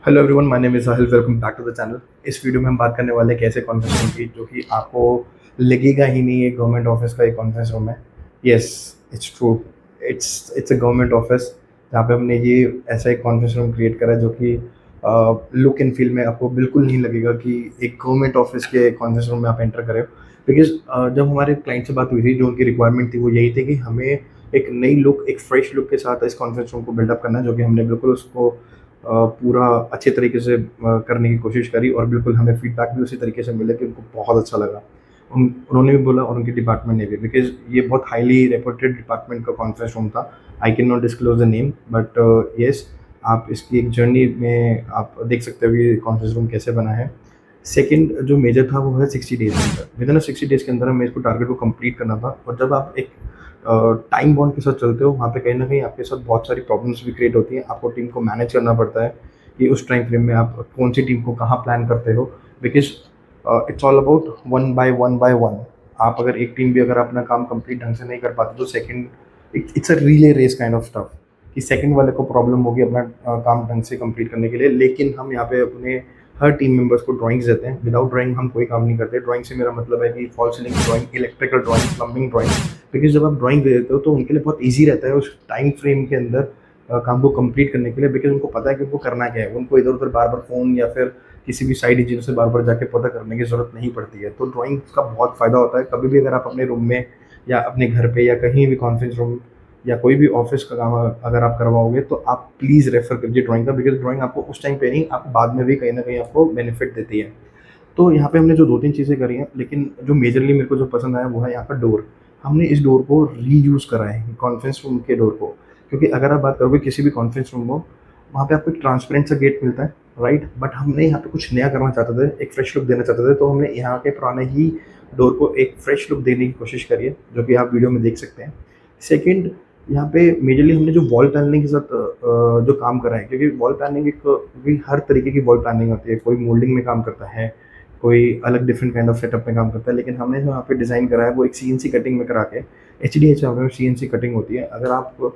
Hello everyone, my name is Sahil. Welcome back to the channel. इस video में हम बात करने वाले हैं एक ऐसे कॉन्फ्रेंस रूम की जो कि आपको लगेगा ही नहीं ये गवर्नमेंट ऑफिस का एक कॉन्फ्रेंस रूम है। Yes, it's true. It's a government office जहाँ पे हमने ये ऐसा एक कॉन्फ्रेंस रूम क्रिएट करा है जो कि लुक एंड फील में आपको बिल्कुल नहीं लगेगा कि एक गवर्नमेंट ऑफिस के कॉन्फ्रेंस रूम में आप एंटर करें। बिकॉज जब हमारे क्लाइंट से बात हुई थी, जो उनकी रिक्वायरमेंट थी वो यही थी कि हमें एक नई लुक, एक फ्रेश लुक के साथ इस कॉन्फ्रेंस रूम को बिल्डअप करना है, जो कि हमने बिल्कुल उसको पूरा अच्छे तरीके से करने की कोशिश करी और बिल्कुल हमें फीडबैक भी उसी तरीके से मिला कि उनको बहुत अच्छा लगा। उन्होंने भी बोला और उनके डिपार्टमेंट ने भी, बिकॉज ये बहुत हाईली रेपुटेड डिपार्टमेंट का कॉन्फ्रेंस रूम था। I can not disclose the name, but yes, आप इसकी एक जर्नी में आप देख सकते हो कि कॉन्फ्रेंस रूम कैसे बना है। सेकंड जो मेजर था वो है 60 डेज के अंदर, विद इन 60 डेज के अंदर हमें इसको टारगेट को कंप्लीट करना था। और जब आप एक टाइम बॉन्ड के साथ चलते हो, वहाँ पे कहीं न कहीं आपके साथ बहुत सारी प्रॉब्लम्स भी क्रिएट होती हैं। आपको टीम को मैनेज करना पड़ता है कि उस टाइम फ्रेम में आप कौन-सी टीम को कहाँ प्लान करते हो, because it's all about one by one. आप अगर एक टीम भी अगर अपना काम कंप्लीट ढंग से नहीं कर पाते तो second, it's a relay race kind of stuff कि सेकंड वाले को प्रॉब्लम होगी अपना काम ढंग से कंप्लीट करने के लिए। लेकिन हम यहाँ पे अपने हर टीम मेंबर्स को ड्राइंग्स देते हैं। विदाउट ड्राइंग हम कोई काम नहीं करते। ड्राइंग से मेरा मतलब है कि fall ceiling drawing, electrical drawing, plumbing drawing. Because जब आप ड्राइंग दे देते हो तो उनके लिए बहुत ईज़ी रहता है उस टाइम फ्रेम के अंदर काम को कंप्लीट करने के लिए, बिकॉज़ उनको पता है कि उनको करना क्या है। उनको इधर-उधर बार-बार फ़ोन या फिर किसी भी साइड इंजीनियर से बार-बार जाके पता करने की ज़रूरत नहीं पड़ती है। तो ड्राइंग का बहुत फ़ायदा होता है। कभी भी अगर आप अपने रूम में या अपने घर पे या कहीं भी कॉन्फ्रेंस रूम या कोई भी ऑफ़िस का काम अगर आप करवाओगे तो आप प्लीज़ रेफ़र करिए ड्राइंग का, बिकॉज़ ड्राइंग आपको उस टाइम पे नहीं, आप बाद में भी कहीं न कहीं आपको बेनिफिट देती है। तो यहाँ पे हमने जो 2-3 चीज़ें करी हैं, लेकिन जो मेजरली मेरे को जो पसंद आया वो है यहाँ का डोर। हमने इस डोर को रीयूज़ करा है, कॉन्फ्रेंस रूम के डोर को। क्योंकि अगर आप बात करोगे किसी भी कॉन्फ्रेंस रूम को, वहाँ पे आपको एक ट्रांसपेरेंट सा गेट मिलता है, राइट? बट हमने यहाँ पे कुछ नया करना चाहते थे, एक फ्रेश लुक देना चाहते थे, तो हमने यहाँ के पुराने ही डोर को एक फ्रेश लुक देने की कोशिश करी है, जो कि आप वीडियो में देख सकते हैं। सेकंड, यहाँ पे मेजरली हमने जो वॉल पैनलिंग के साथ जो काम करा है, क्योंकि वॉल पैनलिंग एक भी हर तरीके की वॉल पैनलिंग होती है। कोई मोल्डिंग में काम करता है, कोई अलग डिफरेंट काइंड ऑफ सेटअप में काम करता है, लेकिन हमने जो यहाँ पे डिज़ाइन करा है वो एक सीएनसी कटिंग में करा के, एचडीएचआर में सीएनसी कटिंग होती है। अगर आप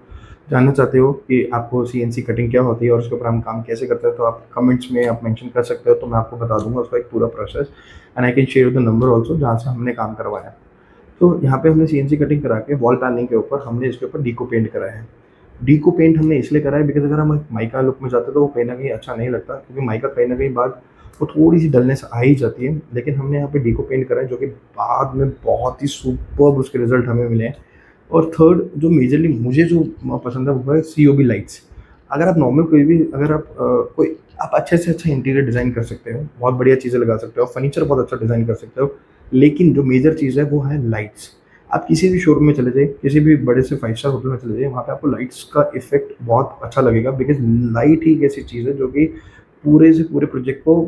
जानना चाहते हो कि आपको सीएनसी कटिंग क्या होती है और उसके ऊपर हम काम कैसे करते हैं, तो आप कमेंट्स में आप मेंशन कर सकते हो, तो मैं आपको बता दूंगा उसका एक पूरा process. And I can share the number also जहाँ से हमने काम करवाया। तो यहाँ पे हमने सीएनसी कटिंग करा के वॉल पैनलिंग के ऊपर हमने इसके ऊपर डीको पेंट करा है। डीको पेंट हमने इसलिए करा है बिकॉज़ अगर हम एक माइका लुक में जाते हैं तो वो कहीं न कहीं अच्छा नहीं लगता, क्योंकि माइका कहीं न कहीं बाद वो थोड़ी-सी डलनेस आ ही जाती है। लेकिन हमने यहाँ पे डीको पेंट करा है जो कि बाद में बहुत ही सुपर्ब उसके रिज़ल्ट हमें मिले हैं। और थर्ड जो मेजरली मुझे जो पसंद है वो है सीओबी लाइट्स। अगर आप नॉर्मल कोई भी अगर आप कोई आप अच्छे से अच्छा इंटीरियर डिज़ाइन कर सकते हो, बहुत बढ़िया चीज़ें लगा सकते हो, फर्नीचर बहुत अच्छा डिज़ाइन कर सकते हो, लेकिन जो मेजर चीज़ है वो है लाइट्स। आप किसी भी शोरूम में चले जाइए, किसी भी बड़े से 5 स्टार होटल में चले जाइए, वहाँ पे आपको लाइट्स का इफ़ेक्ट बहुत अच्छा लगेगा, बिकॉज़ लाइट ही एक ऐसी चीज़ है जो कि पूरे से पूरे प्रोजेक्ट को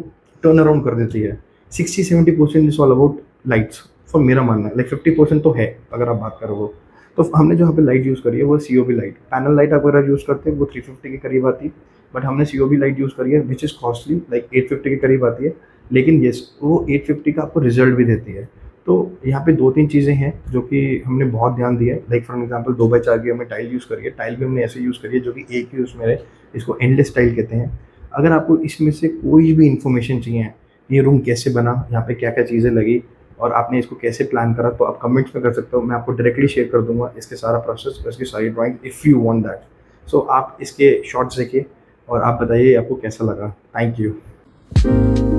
टर्न अराउंड कर देती है। 60-70% is all about lights, for मेरा मानना है। लाइक 50% तो है अगर आप बात करोगे। तो हमने जो यहाँ पे लाइट यूज़ करी है वो सीओबी लाइट। पैनल लाइट आप अगर यूज़ करते हैं वो 350 के करीब आती है, बट हमने सीओबी लाइट यूज़ करी है व्हिच इज़ कॉस्टली, लाइक 850 के करीब आती है। लेकिन येस, वो 850 का आपको रिज़ल्ट भी देती है। तो यहाँ पे 2-3 चीज़ें हैं जो कि हमने बहुत ध्यान दिया है। लाइक फॉर एग्ज़ाम्पल 2x4 की हमने टाइल यूज़ करी है। टाइल भी हमने ऐसे यूज़ करी है जो कि एक ही उसमें रहे, इसको एंडलेस टाइल कहते हैं। अगर आपको इसमें से कोई भी इन्फॉर्मेशन चाहिए, ये रूम कैसे बना, यहाँ पे क्या-क्या चीज़ें लगी और आपने इसको कैसे प्लान करा, तो आप कमेंट्स में कर सकते हो। मैं आपको डायरेक्टली शेयर कर दूँगा इसके सारा प्रोसेस, इसकी सारी drawing, if you want that. So आप इसके शॉट्स देखिए और आप बताइए आपको कैसा लगा। Thank you.